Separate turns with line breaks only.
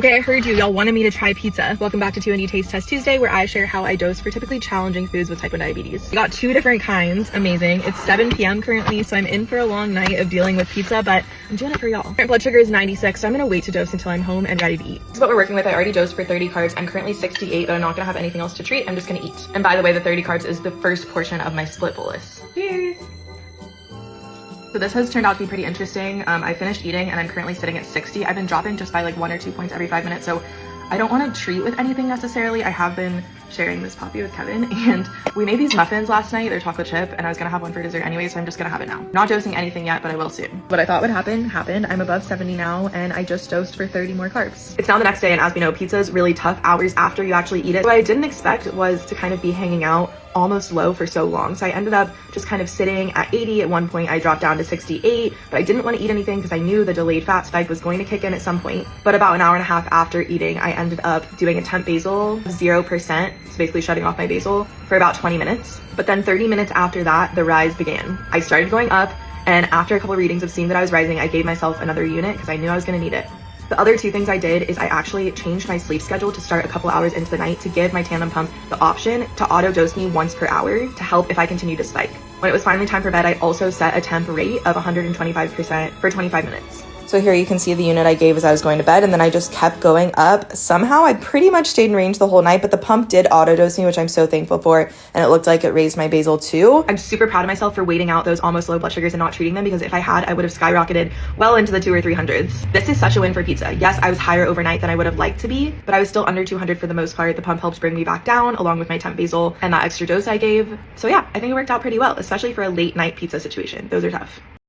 Okay, I heard you. Y'all wanted me to try pizza. Welcome back to 2ND Taste Test Tuesday, where I share how I dose for typically challenging foods with type 1 diabetes. I got 2 different kinds. Amazing. It's 7 p.m. currently, so I'm in for a long night of dealing with pizza, but I'm doing it for y'all. Current blood sugar is 96, so I'm gonna wait to dose until I'm home and ready to eat. This is what we're working with. I already dosed for 30 carbs. I'm currently 68, but I'm not gonna have anything else to treat. I'm just gonna eat. And by the way, the 30 carbs is the first portion of my split bolus. Cheers. So this has turned out to be pretty interesting. I finished eating and I'm currently sitting at 60. I've been dropping just by like 1 or 2 points every 5 minutes. So I don't want to treat with anything necessarily. I have been sharing this puppy with Kevin and we made these muffins last night. They're chocolate chip and I was gonna have one for dessert anyway, so I'm just gonna have it now. Not dosing anything yet, but I will soon. What I thought would happen happened. I'm above 70 now and I just dosed for 30 more carbs. It's now the next day, and as we know, pizza is really tough hours after you actually eat it. What I didn't expect was to kind of be hanging out almost low for so long. So I ended up just kind of sitting at 80. At one point I dropped down to 68, but I didn't want to eat anything because I knew the delayed fat spike was going to kick in at some point. But about an hour and a half after eating, I ended up doing a temp basal 0%, so basically shutting off my basal for about 20 minutes. But then 30 minutes after that, the rise began. I started going up, and after a couple of readings of seeing that I was rising, I gave myself another unit because I knew I was going to need it. The other 2 things I did is I actually changed my sleep schedule to start a couple hours into the night to give my Tandem pump the option to auto dose me once per hour to help if I continue to spike. When it was finally time for bed, I also set a temp rate of 125% for 25 minutes. So here you can see the unit I gave as I was going to bed, and then I just kept going up. Somehow I pretty much stayed in range the whole night, but the pump did auto dose me, which I'm so thankful for, and it looked like it raised my basal too. I'm super proud of myself for waiting out those almost low blood sugars and not treating them, because if I had, I would have skyrocketed well into the 200s or 300s. This is such a win for pizza. Yes, I was higher overnight than I would have liked to be, but I was still under 200 for the most part. The pump helped bring me back down along with my temp basal and that extra dose I gave. So yeah, I think it worked out pretty well, especially for a late night pizza situation. Those are tough.